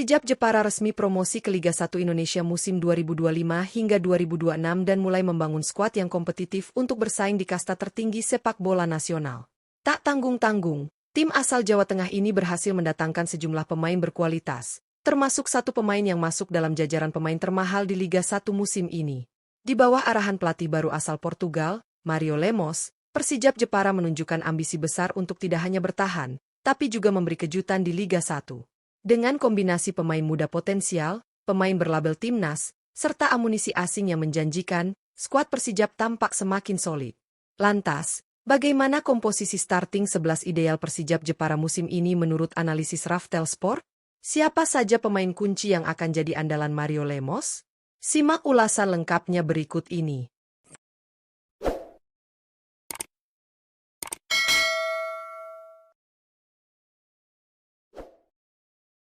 Persijap Jepara resmi promosi ke Liga 1 Indonesia musim 2025 hingga 2026 dan mulai membangun skuad yang kompetitif untuk bersaing di kasta tertinggi sepak bola nasional. Tak tanggung-tanggung, tim asal Jawa Tengah ini berhasil mendatangkan sejumlah pemain berkualitas, termasuk satu pemain yang masuk dalam jajaran pemain termahal di Liga 1 musim ini. Di bawah arahan pelatih baru asal Portugal, Mario Lemos, Persijap Jepara menunjukkan ambisi besar untuk tidak hanya bertahan, tapi juga memberi kejutan di Liga 1. Dengan kombinasi pemain muda potensial, pemain berlabel timnas, serta amunisi asing yang menjanjikan, skuad Persijap tampak semakin solid. Lantas, bagaimana komposisi starting 11 ideal Persijap Jepara musim ini menurut analisis Raftel Sport? Siapa saja pemain kunci yang akan jadi andalan Mario Lemos? Simak ulasan lengkapnya berikut ini.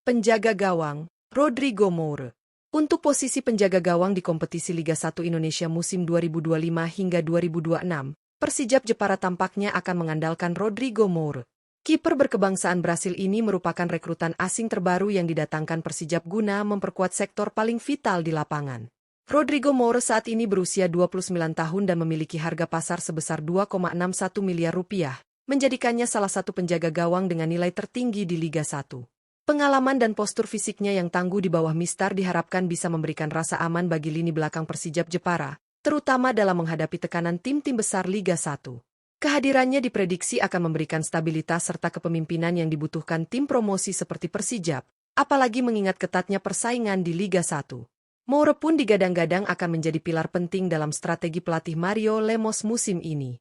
Penjaga gawang, Rodrigo Moura. Untuk posisi penjaga gawang di kompetisi Liga 1 Indonesia musim 2025 hingga 2026, Persijap Jepara tampaknya akan mengandalkan Rodrigo Moura. Kiper berkebangsaan Brasil ini merupakan rekrutan asing terbaru yang didatangkan Persijap guna memperkuat sektor paling vital di lapangan. Rodrigo Moura saat ini berusia 29 tahun dan memiliki harga pasar sebesar 2,61 miliar rupiah, menjadikannya salah satu penjaga gawang dengan nilai tertinggi di Liga 1. Pengalaman dan postur fisiknya yang tangguh di bawah Mistar diharapkan bisa memberikan rasa aman bagi lini belakang Persijap Jepara, terutama dalam menghadapi tekanan tim-tim besar Liga 1. Kehadirannya diprediksi akan memberikan stabilitas serta kepemimpinan yang dibutuhkan tim promosi seperti Persijap, apalagi mengingat ketatnya persaingan di Liga 1. Moura pun digadang-gadang akan menjadi pilar penting dalam strategi pelatih Mario Lemos musim ini.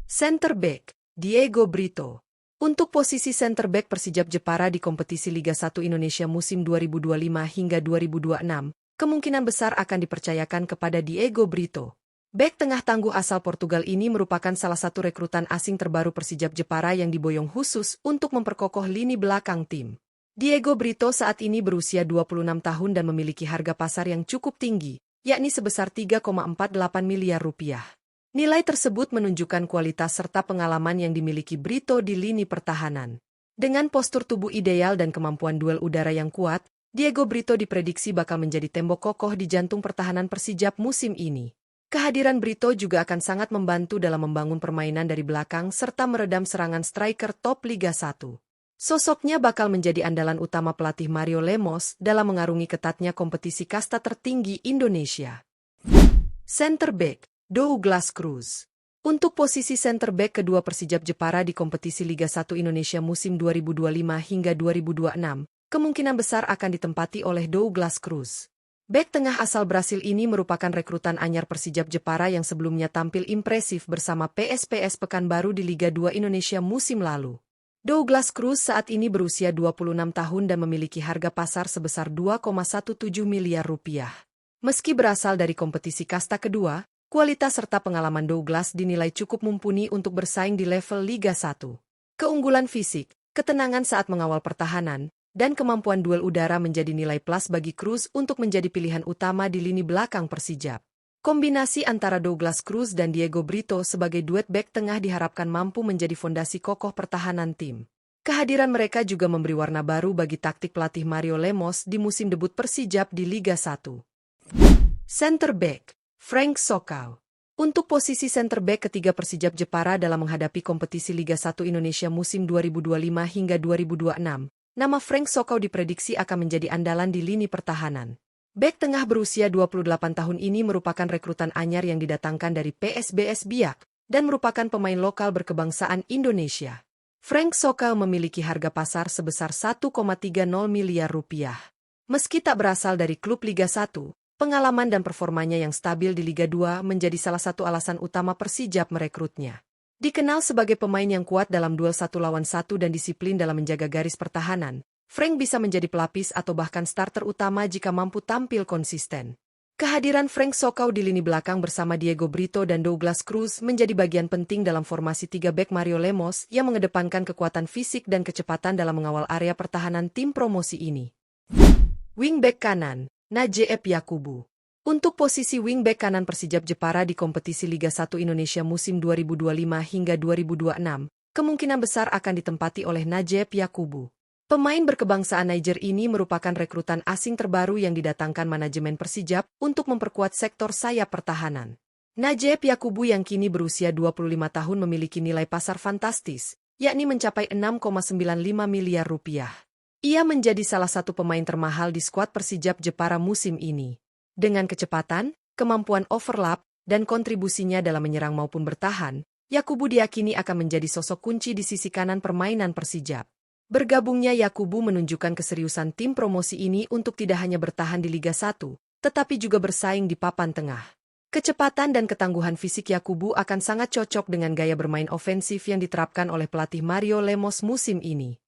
Center Back, Diego Brito. Untuk posisi center back Persijap Jepara di kompetisi Liga 1 Indonesia musim 2025 hingga 2026, kemungkinan besar akan dipercayakan kepada Diego Brito. Bek tengah tangguh asal Portugal ini merupakan salah satu rekrutan asing terbaru Persijap Jepara yang diboyong khusus untuk memperkokoh lini belakang tim. Diego Brito saat ini berusia 26 tahun dan memiliki harga pasar yang cukup tinggi, yakni sebesar 3,48 miliar rupiah. Nilai tersebut menunjukkan kualitas serta pengalaman yang dimiliki Brito di lini pertahanan. Dengan postur tubuh ideal dan kemampuan duel udara yang kuat, Diego Brito diprediksi bakal menjadi tembok kokoh di jantung pertahanan Persijap musim ini. Kehadiran Brito juga akan sangat membantu dalam membangun permainan dari belakang serta meredam serangan striker top Liga 1. Sosoknya bakal menjadi andalan utama pelatih Mario Lemos dalam mengarungi ketatnya kompetisi kasta tertinggi Indonesia. Center Back, Douglas Cruz. Untuk posisi center back kedua Persijap Jepara di kompetisi Liga 1 Indonesia musim 2025 hingga 2026, kemungkinan besar akan ditempati oleh Douglas Cruz. Bek tengah asal Brasil ini merupakan rekrutan anyar Persijap Jepara yang sebelumnya tampil impresif bersama PSPS Pekanbaru di Liga 2 Indonesia musim lalu. Douglas Cruz saat ini berusia 26 tahun dan memiliki harga pasar sebesar 2,17 miliar rupiah. Meski berasal dari kompetisi kasta kedua, kualitas serta pengalaman Douglas dinilai cukup mumpuni untuk bersaing di level Liga 1. Keunggulan fisik, ketenangan saat mengawal pertahanan, dan kemampuan duel udara menjadi nilai plus bagi Cruz untuk menjadi pilihan utama di lini belakang Persijap. Kombinasi antara Douglas Cruz dan Diego Brito sebagai duet back tengah diharapkan mampu menjadi fondasi kokoh pertahanan tim. Kehadiran mereka juga memberi warna baru bagi taktik pelatih Mario Lemos di musim debut Persijap di Liga 1. Center Back, Frank Sokau. Untuk posisi center back ketiga Persijap Jepara dalam menghadapi kompetisi Liga 1 Indonesia musim 2025 hingga 2026, nama Frank Sokau diprediksi akan menjadi andalan di lini pertahanan. Bek tengah berusia 28 tahun ini merupakan rekrutan anyar yang didatangkan dari PSBS Biak dan merupakan pemain lokal berkebangsaan Indonesia. Frank Sokau memiliki harga pasar sebesar 1,30 miliar rupiah. Meski tak berasal dari klub Liga 1, pengalaman dan performanya yang stabil di Liga 2 menjadi salah satu alasan utama Persijap merekrutnya. Dikenal sebagai pemain yang kuat dalam duel 1 lawan 1 dan disiplin dalam menjaga garis pertahanan, Frank bisa menjadi pelapis atau bahkan starter utama jika mampu tampil konsisten. Kehadiran Frank Sokau di lini belakang bersama Diego Brito dan Douglas Cruz menjadi bagian penting dalam formasi 3 back Mario Lemos yang mengedepankan kekuatan fisik dan kecepatan dalam mengawal area pertahanan tim promosi ini. Wingback kanan, Najib Yakubu. Untuk posisi wingback kanan Persijap Jepara di kompetisi Liga 1 Indonesia musim 2025 hingga 2026, kemungkinan besar akan ditempati oleh Najib Yakubu. Pemain berkebangsaan Niger ini merupakan rekrutan asing terbaru yang didatangkan manajemen Persijap untuk memperkuat sektor sayap pertahanan. Najib Yakubu yang kini berusia 25 tahun memiliki nilai pasar fantastis, yakni mencapai 6,95 miliar rupiah. Ia menjadi salah satu pemain termahal di skuad Persijap Jepara musim ini. Dengan kecepatan, kemampuan overlap, dan kontribusinya dalam menyerang maupun bertahan, Yakubu diyakini akan menjadi sosok kunci di sisi kanan permainan Persijap. Bergabungnya Yakubu menunjukkan keseriusan tim promosi ini untuk tidak hanya bertahan di Liga 1, tetapi juga bersaing di papan tengah. Kecepatan dan ketangguhan fisik Yakubu akan sangat cocok dengan gaya bermain ofensif yang diterapkan oleh pelatih Mario Lemos musim ini.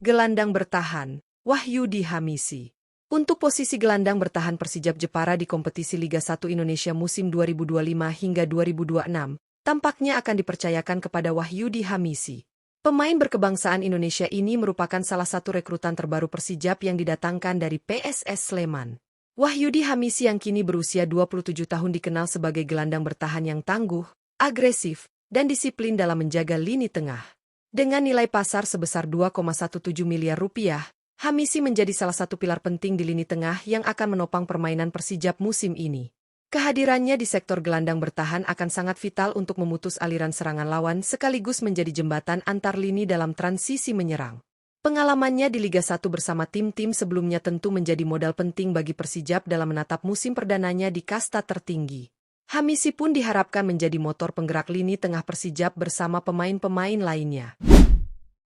Gelandang bertahan, Wahyudi Hamisi. Untuk posisi gelandang bertahan Persijap Jepara di kompetisi Liga 1 Indonesia musim 2025 hingga 2026, tampaknya akan dipercayakan kepada Wahyudi Hamisi. Pemain berkebangsaan Indonesia ini merupakan salah satu rekrutan terbaru Persijap yang didatangkan dari PSS Sleman. Wahyudi Hamisi yang kini berusia 27 tahun dikenal sebagai gelandang bertahan yang tangguh, agresif, dan disiplin dalam menjaga lini tengah. Dengan nilai pasar sebesar 2,17 miliar rupiah, Hamisi menjadi salah satu pilar penting di lini tengah yang akan menopang permainan Persijap musim ini. Kehadirannya di sektor gelandang bertahan akan sangat vital untuk memutus aliran serangan lawan sekaligus menjadi jembatan antar lini dalam transisi menyerang. Pengalamannya di Liga 1 bersama tim-tim sebelumnya tentu menjadi modal penting bagi Persijap dalam menatap musim perdananya di kasta tertinggi. Hamisi pun diharapkan menjadi motor penggerak lini tengah Persijap bersama pemain-pemain lainnya.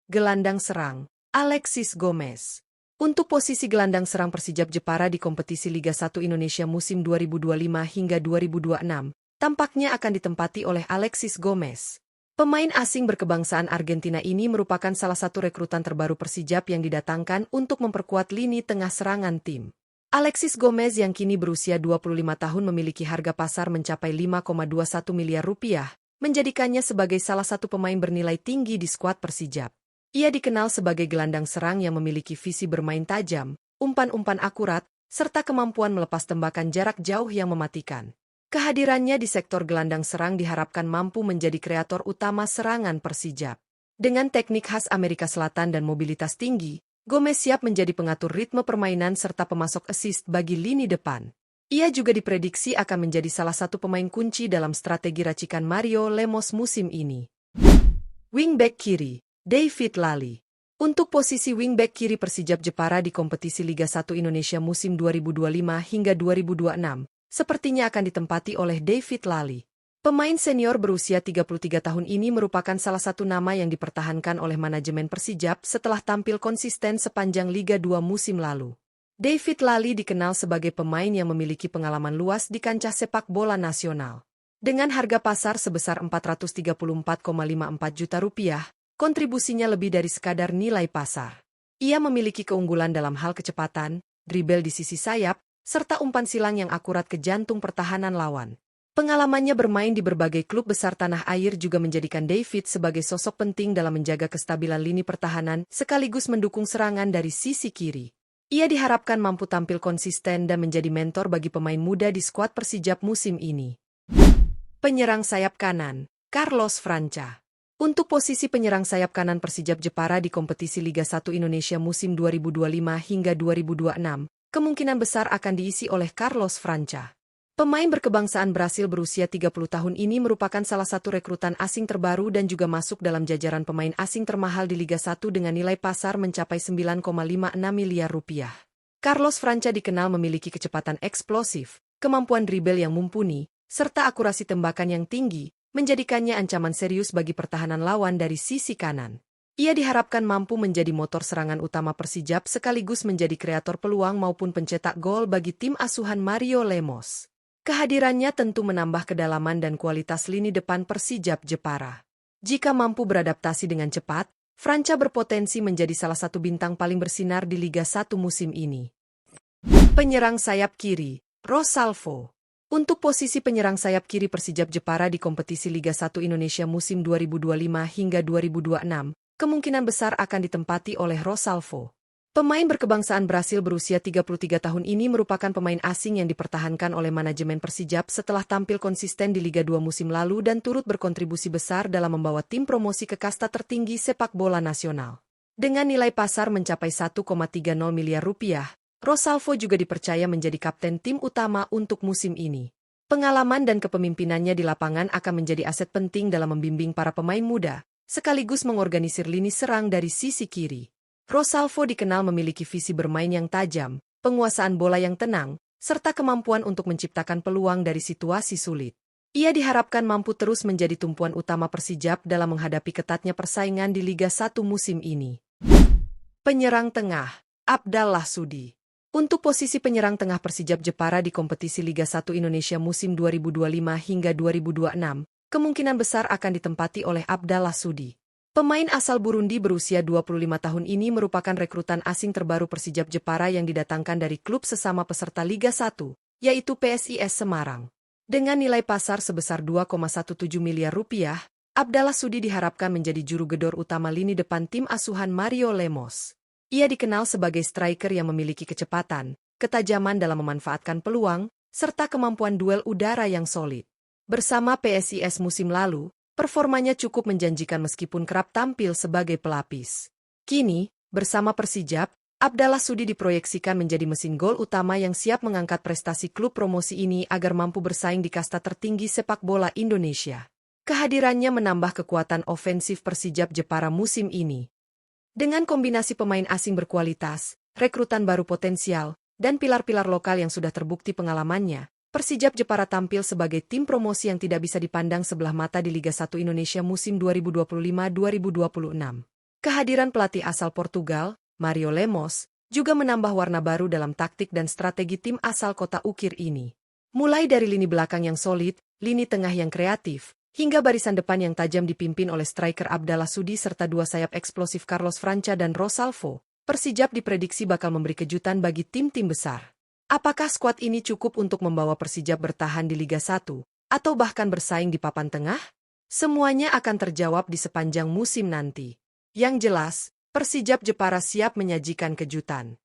Gelandang serang, Alexis Gomez. Untuk posisi gelandang serang Persijap Jepara di kompetisi Liga 1 Indonesia musim 2025 hingga 2026, tampaknya akan ditempati oleh Alexis Gomez. Pemain asing berkebangsaan Argentina ini merupakan salah satu rekrutan terbaru Persijap yang didatangkan untuk memperkuat lini tengah serangan tim. Alexis Gomez yang kini berusia 25 tahun memiliki harga pasar mencapai 5,21 miliar rupiah, menjadikannya sebagai salah satu pemain bernilai tinggi di skuad Persijap. Ia dikenal sebagai gelandang serang yang memiliki visi bermain tajam, umpan-umpan akurat, serta kemampuan melepas tembakan jarak jauh yang mematikan. Kehadirannya di sektor gelandang serang diharapkan mampu menjadi kreator utama serangan Persijap. Dengan teknik khas Amerika Selatan dan mobilitas tinggi, Gomez siap menjadi pengatur ritme permainan serta pemasok assist bagi lini depan. Ia juga diprediksi akan menjadi salah satu pemain kunci dalam strategi racikan Mario Lemos musim ini. Wingback kiri, David Lally. Untuk posisi wingback kiri Persijap Jepara di kompetisi Liga 1 Indonesia musim 2025 hingga 2026, sepertinya akan ditempati oleh David Lally. Pemain senior berusia 33 tahun ini merupakan salah satu nama yang dipertahankan oleh manajemen Persijap setelah tampil konsisten sepanjang Liga 2 musim lalu. David Lally dikenal sebagai pemain yang memiliki pengalaman luas di kancah sepak bola nasional. Dengan harga pasar sebesar 434,54 juta rupiah, kontribusinya lebih dari sekadar nilai pasar. Ia memiliki keunggulan dalam hal kecepatan, dribble di sisi sayap, serta umpan silang yang akurat ke jantung pertahanan lawan. Pengalamannya bermain di berbagai klub besar tanah air juga menjadikan David sebagai sosok penting dalam menjaga kestabilan lini pertahanan sekaligus mendukung serangan dari sisi kiri. Ia diharapkan mampu tampil konsisten dan menjadi mentor bagi pemain muda di skuad Persijap musim ini. Penyerang sayap kanan, Carlos Franca. Untuk posisi penyerang sayap kanan Persijap Jepara di kompetisi Liga 1 Indonesia musim 2025 hingga 2026, kemungkinan besar akan diisi oleh Carlos Franca. Pemain berkebangsaan Brasil berusia 30 tahun ini merupakan salah satu rekrutan asing terbaru dan juga masuk dalam jajaran pemain asing termahal di Liga 1 dengan nilai pasar mencapai 9,56 miliar rupiah. Carlos Franca dikenal memiliki kecepatan eksplosif, kemampuan dribble yang mumpuni, serta akurasi tembakan yang tinggi, menjadikannya ancaman serius bagi pertahanan lawan dari sisi kanan. Ia diharapkan mampu menjadi motor serangan utama Persijap sekaligus menjadi kreator peluang maupun pencetak gol bagi tim asuhan Mario Lemos. Kehadirannya tentu menambah kedalaman dan kualitas lini depan Persijap Jepara. Jika mampu beradaptasi dengan cepat, Franca berpotensi menjadi salah satu bintang paling bersinar di Liga 1 musim ini. Penyerang sayap kiri, Rosalvo. Untuk posisi penyerang sayap kiri Persijap Jepara di kompetisi Liga 1 Indonesia musim 2025 hingga 2026, kemungkinan besar akan ditempati oleh Rosalvo. Pemain berkebangsaan Brasil berusia 33 tahun ini merupakan pemain asing yang dipertahankan oleh manajemen Persijap setelah tampil konsisten di Liga 2 musim lalu dan turut berkontribusi besar dalam membawa tim promosi ke kasta tertinggi sepak bola nasional. Dengan nilai pasar mencapai 1,30 miliar rupiah, Rosalvo juga dipercaya menjadi kapten tim utama untuk musim ini. Pengalaman dan kepemimpinannya di lapangan akan menjadi aset penting dalam membimbing para pemain muda, sekaligus mengorganisir lini serang dari sisi kiri. Rosalvo dikenal memiliki visi bermain yang tajam, penguasaan bola yang tenang, serta kemampuan untuk menciptakan peluang dari situasi sulit. Ia diharapkan mampu terus menjadi tumpuan utama Persijap dalam menghadapi ketatnya persaingan di Liga 1 musim ini. Penyerang tengah, Abdallah Sudi. Untuk posisi penyerang tengah Persijap Jepara di kompetisi Liga 1 Indonesia musim 2025 hingga 2026, kemungkinan besar akan ditempati oleh Abdallah Sudi. Pemain asal Burundi berusia 25 tahun ini merupakan rekrutan asing terbaru Persijap Jepara yang didatangkan dari klub sesama peserta Liga 1, yaitu PSIS Semarang. Dengan nilai pasar sebesar 2,17 miliar rupiah, Abdallah Sudi diharapkan menjadi juru gedor utama lini depan tim asuhan Mario Lemos. Ia dikenal sebagai striker yang memiliki kecepatan, ketajaman dalam memanfaatkan peluang, serta kemampuan duel udara yang solid. Bersama PSIS musim lalu, performanya cukup menjanjikan meskipun kerap tampil sebagai pelapis. Kini, bersama Persijap, Abdallah Sudi diproyeksikan menjadi mesin gol utama yang siap mengangkat prestasi klub promosi ini agar mampu bersaing di kasta tertinggi sepak bola Indonesia. Kehadirannya menambah kekuatan ofensif Persijap Jepara musim ini. Dengan kombinasi pemain asing berkualitas, rekrutan baru potensial, dan pilar-pilar lokal yang sudah terbukti pengalamannya, Persijap Jepara tampil sebagai tim promosi yang tidak bisa dipandang sebelah mata di Liga 1 Indonesia musim 2025-2026. Kehadiran pelatih asal Portugal, Mario Lemos, juga menambah warna baru dalam taktik dan strategi tim asal kota ukir ini. Mulai dari lini belakang yang solid, lini tengah yang kreatif, hingga barisan depan yang tajam dipimpin oleh striker Abdallah Sudi serta dua sayap eksplosif Carlos Franca dan Rosalvo, Persijap diprediksi bakal memberi kejutan bagi tim-tim besar. Apakah skuad ini cukup untuk membawa Persijap bertahan di Liga 1, atau bahkan bersaing di papan tengah? Semuanya akan terjawab di sepanjang musim nanti. Yang jelas, Persijap Jepara siap menyajikan kejutan.